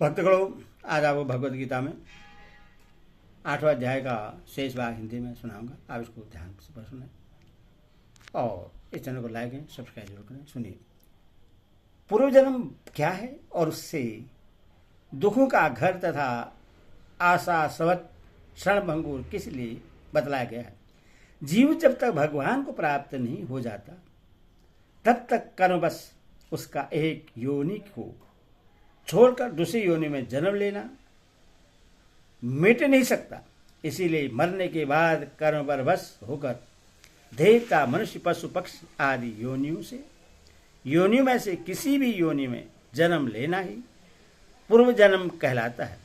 भक्तगणों, आज आपको भगवद गीता में 8वां अध्याय का शेष भाग हिंदी में सुनाऊंगा। आप इसको ध्यान से सुनें और इस चैनल को लाइक करें, सब्सक्राइब जरूर करें। सुनिए, पूर्व जन्म क्या है और उससे दुखों का घर तथा आशा सवत क्षणभंगुर किस लिए बतलाया गया है। जीव जब तक भगवान को प्राप्त नहीं हो जाता तब तक कर्मवश उसका एक योनि को छोड़कर दूसरी योनि में जन्म लेना मिट नहीं सकता। इसीलिए मरने के बाद कर्मवश होकर देवता, मनुष्य, पशु, पक्षी आदि योनियों में से किसी भी योनि में जन्म लेना ही पूर्व जन्म कहलाता है।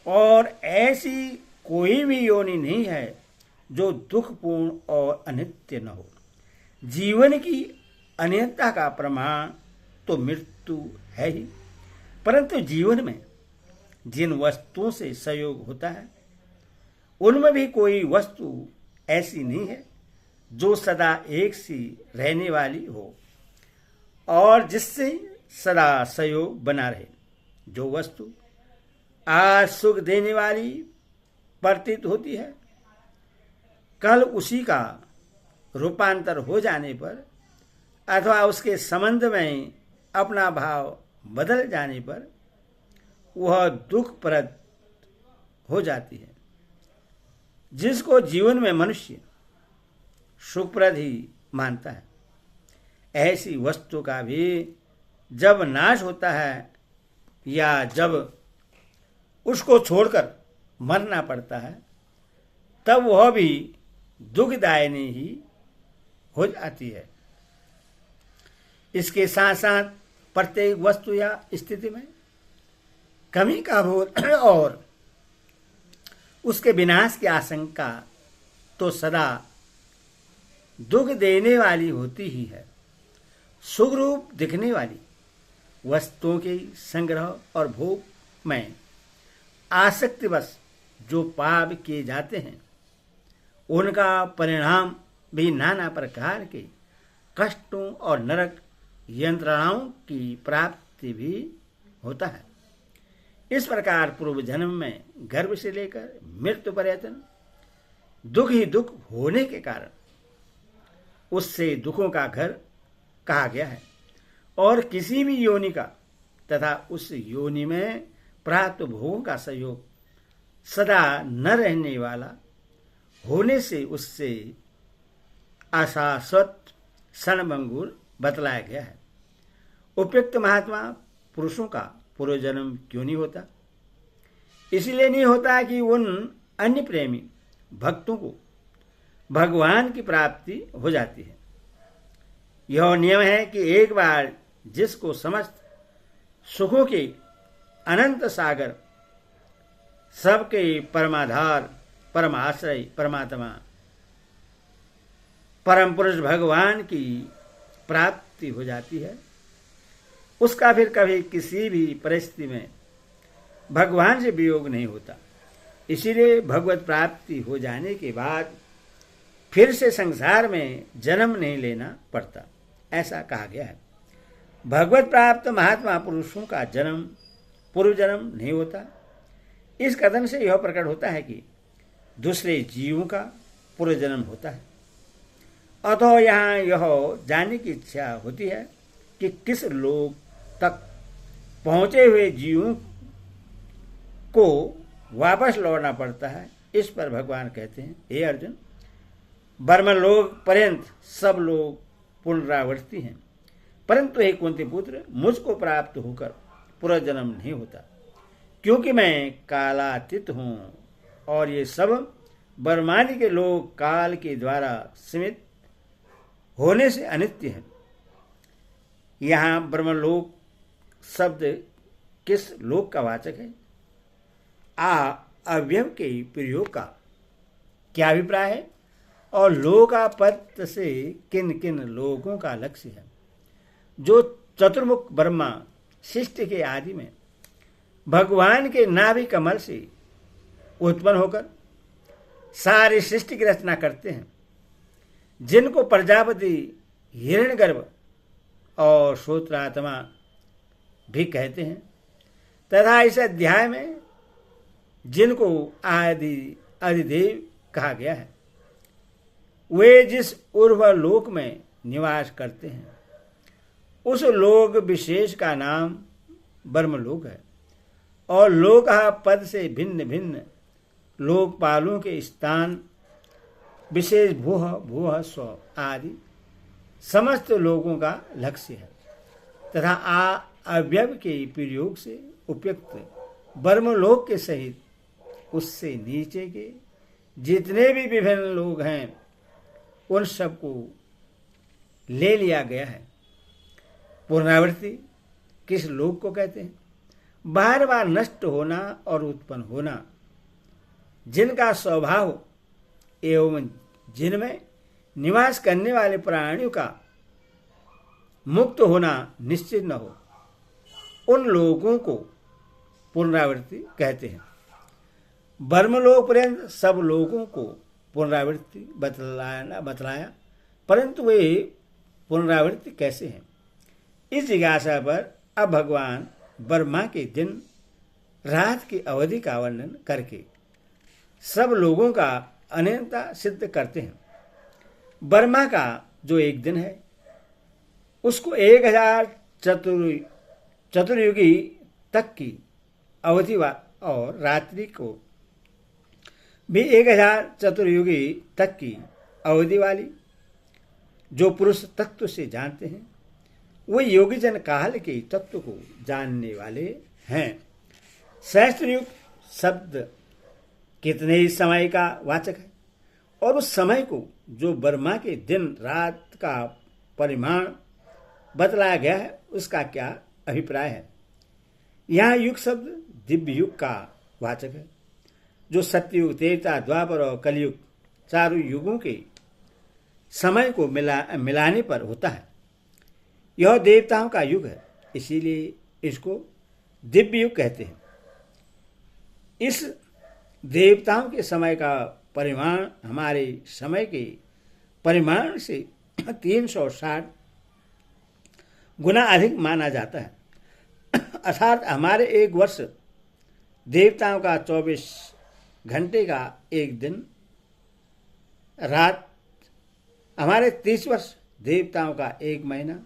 और ऐसी कोई भी योनि नहीं है जो दुखपूर्ण और अनित्य न हो। जीवन की अनित्यता का प्रमाण तो मृत्यु है ही, परंतु जीवन में जिन वस्तुओं से संयोग होता है उनमें भी कोई वस्तु ऐसी नहीं है जो सदा एक सी रहने वाली हो और जिससे सदा संयोग बना रहे। जो वस्तु आज सुख देने वाली प्रतीत होती है, कल उसी का रूपांतर हो जाने पर अथवा उसके संबंध में अपना भाव बदल जाने पर वह दुखप्रद हो जाती है। जिसको जीवन में मनुष्य सुखप्रद ही मानता है, ऐसी वस्तु का भी जब नाश होता है या जब उसको छोड़कर मरना पड़ता है तब वह भी दुखदायिनी ही हो जाती है। इसके साथ साथ प्रत्येक वस्तु या स्थिति में कमी का बोध और उसके विनाश की आशंका तो सदा दुख देने वाली होती ही है। सुख रूप दिखने वाली वस्तुओं के संग्रह और भोग में आसक्तिवश जो पाप किए जाते हैं उनका परिणाम भी नाना प्रकार के कष्टों और नरक यंत्रणाओं की प्राप्ति भी होता है। इस प्रकार पूर्व जन्म में गर्भ से लेकर मृत्यु पर्यंत दुख ही दुख होने के कारण उससे दुखों का घर कहा गया है। और किसी भी योनि का तथा उस योनि में प्राप्त भोगों का संयोग सदा न रहने वाला होने से उससे आशाश्वत क्षणभंगुर बतलाया गया है। उपयुक्त महात्मा पुरुषों का पूर्व जन्म क्यों नहीं होता? इसलिए नहीं होता कि उन अन्य प्रेमी भक्तों को भगवान की प्राप्ति हो जाती है। यह नियम है कि एक बार जिसको समस्त सुखों के अनंत सागर, सबके परमाधार, परम आश्रय, परमात्मा, परम पुरुष भगवान की प्राप्ति हो जाती है, उसका फिर कभी किसी भी परिस्थिति में भगवान से वियोग नहीं होता। इसीलिए भगवत प्राप्ति हो जाने के बाद फिर से संसार में जन्म नहीं लेना पड़ता, ऐसा कहा गया है। भगवत प्राप्त महात्मा पुरुषों का जन्म पूर्व जन्म नहीं होता। इस कथन से यह प्रकट होता है कि दूसरे जीवों का पूर्व जन्म होता है। अतः यहाँ यह जानने की इच्छा होती है कि किस लोक तक पहुंचे हुए जीवों को वापस लौटना पड़ता है। इस पर भगवान कहते हैं, हे अर्जुन, ब्रह्मलोक पर्यंत सब लोग पुनरावर्ती हैं, परंतु हे कुंती पुत्र, मुझको प्राप्त होकर पूरा जन्म नहीं होता, क्योंकि मैं कालातीत हूं और ये सब ब्रह्मादि के लोग काल के द्वारा सीमित होने से अनित्य है। यहाँ ब्रह्मलोक शब्द किस लोक का वाचक है? अव्यव के प्रयोग का क्या अभिप्राय है और लोकापत्य से किन किन लोगों का लक्ष्य है? जो चतुर्मुख ब्रह्मा सृष्टि के आदि में भगवान के नाभि कमल से उत्पन्न होकर सारी सृष्टि की रचना करते हैं, जिनको प्रजापति, हिरण्यगर्भ और श्रोत्रात्मा भी कहते हैं, तथा इस अध्याय में जिनको आदि अधिदेव कहा गया है वे जिस उर्वर लोक में निवास करते हैं उस लोक विशेष का नाम ब्रह्मलोक है। और लोक पद से भिन्न भिन्न लोकपालों के स्थान विशेष भूह भूह स्व आदि समस्त लोगों का लक्ष्य है तथा अव्यव के प्रयोग से उपयुक्त ब्रह्मलोक के सहित उससे नीचे के जितने भी विभिन्न लोग हैं उन सबको ले लिया गया है। पुनरावृत्ति किस लोक को कहते हैं? बार बार नष्ट होना और उत्पन्न होना, जिनका स्वभाव एवं जिनमें निवास करने वाले प्राणियों का मुक्त होना निश्चित न हो, उन लोगों को पुनरावृत्ति कहते हैं। ब्रह्मलोक पर्यंत सब लोगों को पुनरावृत्ति बतलाया, परंतु वे पुनरावृत्ति कैसे हैं? इस जिज्ञासा पर अब भगवान ब्रह्मा के दिन रात की अवधि का वर्णन करके सब लोगों का अनंतता सिद्ध करते हैं। ब्रह्मा का जो एक दिन है उसको 1000 चतुर्युगी तक की अवधि और रात्रि को भी 1000 चतुर्युगी तक की अवधि वाली जो पुरुष तत्व से जानते हैं वे योगी जन काल के तत्व को जानने वाले हैं। सहस्त्रयुग शब्द कितने ही समय का वाचक है और उस समय को जो ब्रह्मा के दिन रात का परिमाण बतलाया गया है उसका क्या अभिप्राय है? यहाँ युग शब्द दिव्य युग का वाचक है जो सत्ययुग, त्रेता, द्वापर और कलयुग चारों युगों के समय को मिलाने पर होता है। यह देवताओं का युग है, इसीलिए इसको दिव्य युग कहते हैं। इस देवताओं के समय का परिमाण हमारे समय के परिमाण से 360 गुना अधिक माना जाता है। अर्थात हमारे एक वर्ष देवताओं का 24 घंटे का एक दिन रात, हमारे 30 वर्ष देवताओं का एक महीना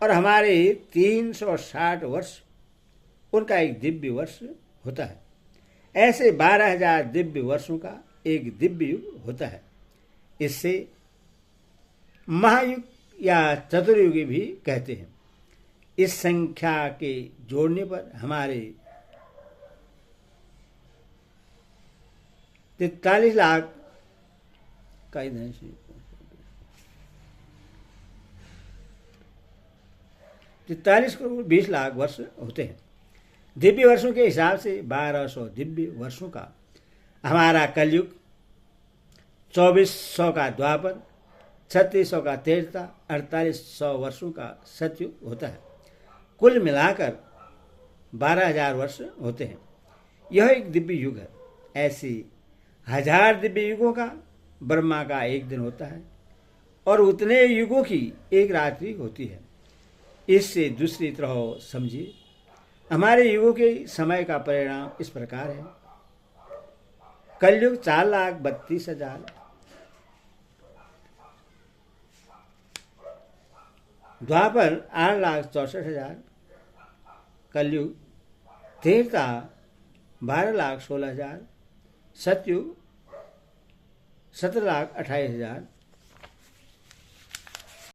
और हमारे 360 वर्ष उनका एक दिव्य वर्ष होता है। ऐसे 12,000 दिव्य वर्षों का एक दिव्य युग होता है। इससे महायुग या चतुर्युगी भी कहते हैं। इस संख्या के जोड़ने पर हमारे 43 लाख का 43 करोड़ 20 लाख वर्ष होते हैं। दिव्य वर्षों के हिसाब से 1200 दिव्य वर्षों का हमारा कलयुग, 2400 का द्वापर, 3600 का त्रेता, 4800 वर्षों का सतयुग होता है। कुल मिलाकर 12,000 वर्ष होते हैं। यह एक दिव्य युग है। ऐसी 1000 दिव्य युगों का ब्रह्मा का एक दिन होता है और उतने युगों की एक रात्रि होती है। इससे दूसरी तरह समझिए, हमारे युगों के समय का परिणाम इस प्रकार है। कलयुग 4,32,000, द्वापर 8,64,000, कलयुग त्रेता 12,16,000, सतयुग 17,28,000